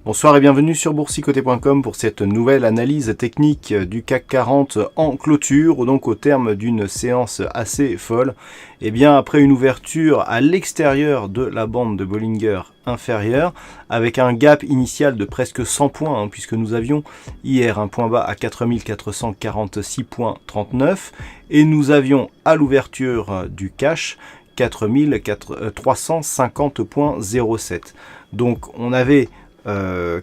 Bonsoir et bienvenue sur boursicoté.com pour cette nouvelle analyse technique du CAC 40 en clôture, donc au terme d'une séance assez folle. Et bien après une ouverture à l'extérieur de la bande de Bollinger inférieure, avec un gap initial de presque 100 points, puisque nous avions hier un point bas à 4446,39 et nous avions à l'ouverture du cash 4350,07. Donc on avait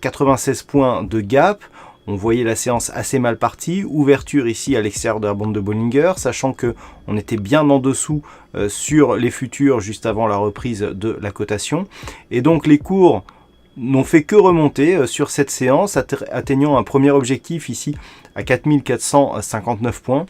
96 points de gap, on voyait la séance assez mal partie, ouverture ici à l'extérieur de la bande de Bollinger, sachant que on était bien en dessous sur les futurs juste avant la reprise de la cotation, et donc les cours n'ont fait que remonter sur cette séance, atteignant un premier objectif ici à 4459 points,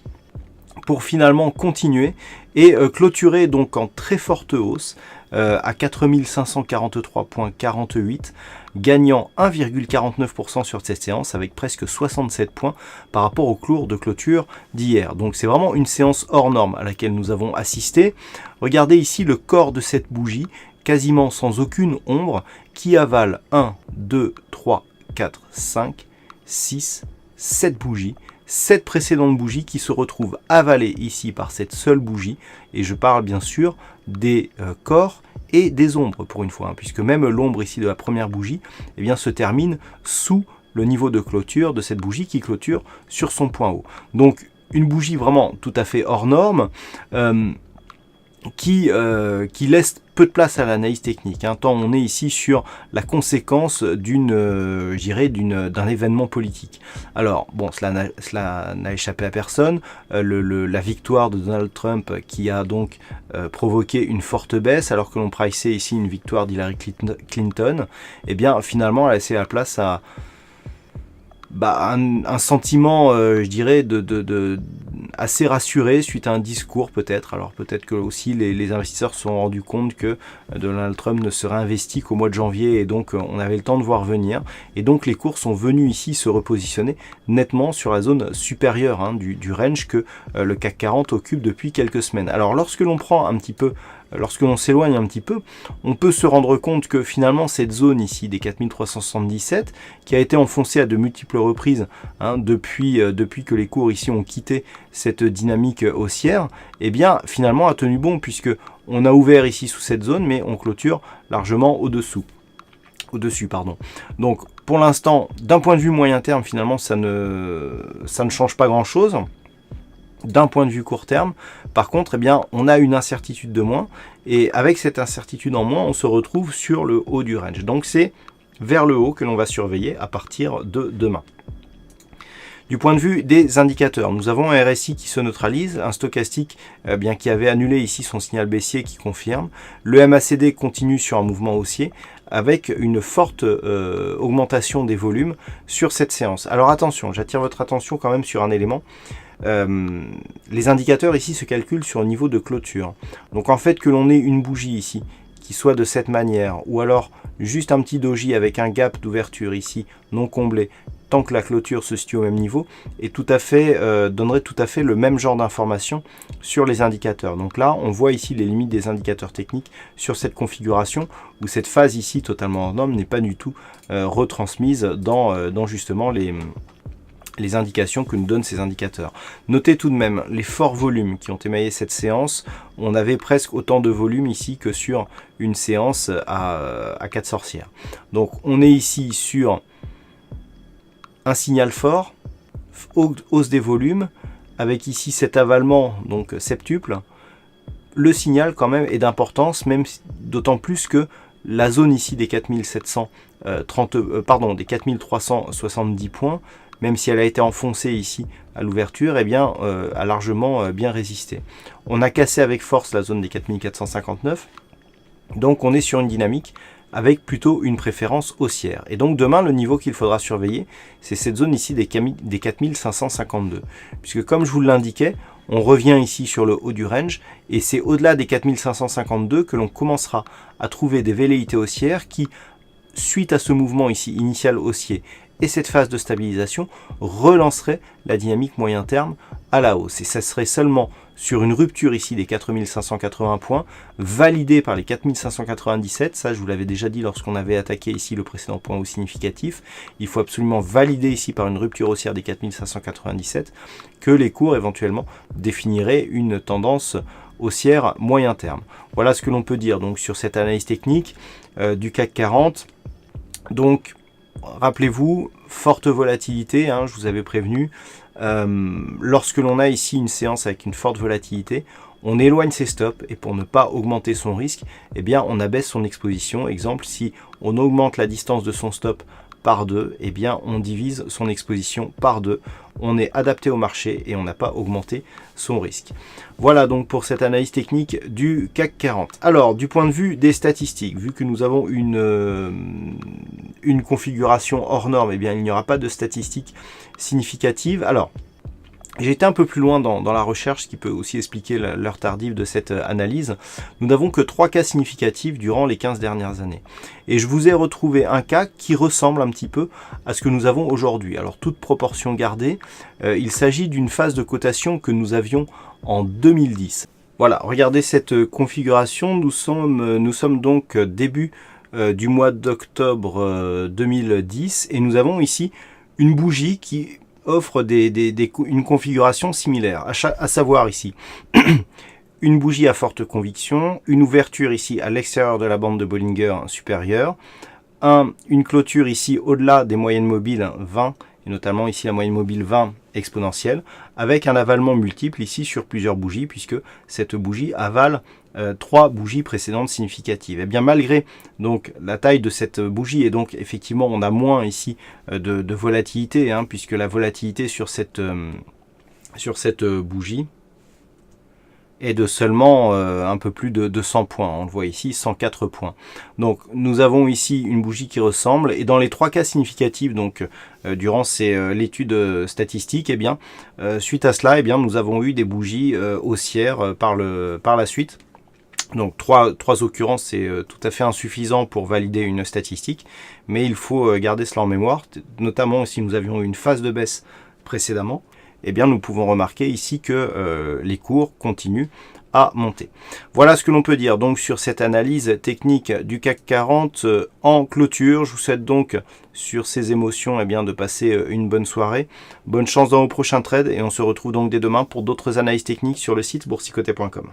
pour finalement continuer et clôturer donc en très forte hausse à 4543,48, gagnant 1,49% sur cette séance avec presque 67 points par rapport au cours de clôture d'hier. Donc c'est vraiment une séance hors norme à laquelle nous avons assisté. Regardez ici le corps de cette bougie, quasiment sans aucune ombre, qui avale 1, 2, 3, 4, 5, 6, 7 bougies. 7 précédentes bougies qui se retrouvent avalées ici par cette seule bougie, et je parle bien sûr des corps et des ombres pour une fois, puisque même l'ombre ici de la première bougie se termine sous le niveau de clôture de cette bougie qui clôture sur son point haut. Donc une bougie vraiment tout à fait hors norme, qui laisse peu de place à l'analyse technique, tant on est ici sur la conséquence d'un événement politique. Alors bon, cela n'a échappé à personne, la victoire de Donald Trump qui a donc provoqué une forte baisse, alors que l'on priçait ici une victoire d'Hillary Clinton, et bien finalement elle a laissé la place à un sentiment, je dirais, assez rassuré suite à un discours peut-être. Alors peut-être que aussi les investisseurs se sont rendus compte que Donald Trump ne serait investi qu'au mois de janvier, et donc on avait le temps de voir venir. Et donc les cours sont venus ici se repositionner nettement sur la zone supérieure du range que le CAC 40 occupe depuis quelques semaines. Alors lorsque l'on s'éloigne un petit peu, on peut se rendre compte que finalement cette zone ici des 4377, qui a été enfoncée à de multiples reprises depuis que les cours ici ont quitté cette dynamique haussière, finalement a tenu bon, puisque on a ouvert ici sous cette zone, mais on clôture largement au-dessus. Donc pour l'instant, d'un point de vue moyen terme, finalement ça ne change pas grand-chose. D'un point de vue court terme, par contre, on a une incertitude de moins, et avec cette incertitude en moins, on se retrouve sur le haut du range. Donc c'est vers le haut que l'on va surveiller à partir de demain. Du point de vue des indicateurs, nous avons un RSI qui se neutralise, un stochastique qui avait annulé ici son signal baissier qui confirme. Le MACD continue sur un mouvement haussier avec une forte augmentation des volumes sur cette séance. Alors attention, j'attire votre attention quand même sur un élément. Les indicateurs ici se calculent sur le niveau de clôture. Donc en fait que l'on ait une bougie ici qui soit de cette manière, ou alors juste un petit doji avec un gap d'ouverture ici non comblé, tant que la clôture se situe au même niveau, et donnerait tout à fait le même genre d'informations sur les indicateurs. Donc là, on voit ici les limites des indicateurs techniques sur cette configuration, où cette phase ici totalement hors norme n'est pas du tout retransmise dans justement les indications que nous donnent ces indicateurs. Notez tout de même les forts volumes qui ont émaillé cette séance. On avait presque autant de volume ici que sur une séance à 4 sorcières. Donc on est ici sur un signal fort, hausse des volumes, avec ici cet avalement donc septuple. Le signal quand même est d'importance, même d'autant plus que la zone ici des 4370 points, même si elle a été enfoncée ici à l'ouverture, a largement bien résisté. On a cassé avec force la zone des 4459, donc on est sur une dynamique avec plutôt une préférence haussière. Et donc demain, le niveau qu'il faudra surveiller, c'est cette zone ici des 4552. Puisque comme je vous l'indiquais, on revient ici sur le haut du range, et c'est au-delà des 4552 que l'on commencera à trouver des velléités haussières qui, suite à ce mouvement ici initial haussier, et cette phase de stabilisation relancerait la dynamique moyen terme à la hausse. Et ça serait seulement sur une rupture ici des 4580 points, validée par les 4597, ça je vous l'avais déjà dit lorsqu'on avait attaqué ici le précédent point haut significatif, il faut absolument valider ici par une rupture haussière des 4597 que les cours éventuellement définiraient une tendance haussière moyen terme. Voilà ce que l'on peut dire donc sur cette analyse technique du CAC 40. Donc rappelez-vous, forte volatilité, hein, je vous avais prévenu. Lorsque l'on a ici une séance avec une forte volatilité, on éloigne ses stops et pour ne pas augmenter son risque, eh bien on abaisse son exposition. Exemple, si on augmente la distance de son stop par 2, eh bien on divise son exposition par 2. On est adapté au marché et on n'a pas augmenté son risque. Voilà donc pour cette analyse technique du CAC 40. Alors du point de vue des statistiques, vu que nous avons une configuration hors norme, eh bien il n'y aura pas de statistiques significatives. Alors j'ai été un peu plus loin dans la recherche, ce qui peut aussi expliquer l'heure tardive de cette analyse. Nous n'avons que 3 cas significatifs durant les 15 dernières années. Et je vous ai retrouvé un cas qui ressemble un petit peu à ce que nous avons aujourd'hui. Alors, toute proportion gardée, il s'agit d'une phase de cotation que nous avions en 2010. Voilà, regardez cette configuration. Nous sommes donc début du mois d'octobre 2010 et nous avons ici une bougie qui offre une configuration similaire, à savoir ici une bougie à forte conviction, une ouverture ici à l'extérieur de la bande de Bollinger supérieure, une clôture ici au-delà des moyennes mobiles 20, et notamment ici la moyenne mobile 20 exponentielle, avec un avalement multiple ici sur plusieurs bougies, puisque cette bougie avale 3 bougies précédentes significatives. Et bien malgré donc la taille de cette bougie, et donc effectivement on a moins ici de volatilité, hein, puisque la volatilité sur cette bougie est de seulement un peu plus de 100 points. On le voit ici, 104 points. Donc nous avons ici une bougie qui ressemble, et dans les 3 cas significatifs, donc durant l'étude statistique, eh bien, suite à cela, eh bien, nous avons eu des bougies haussières par la suite. Donc 3 occurrences, c'est tout à fait insuffisant pour valider une statistique, mais il faut garder cela en mémoire, notamment si nous avions eu une phase de baisse précédemment, eh bien nous pouvons remarquer ici que les cours continuent à monter. Voilà ce que l'on peut dire donc sur cette analyse technique du CAC 40 en clôture. Je vous souhaite donc sur ces émotions, eh bien, de passer une bonne soirée. Bonne chance dans vos prochains trades et on se retrouve donc dès demain pour d'autres analyses techniques sur le site boursicoté.com.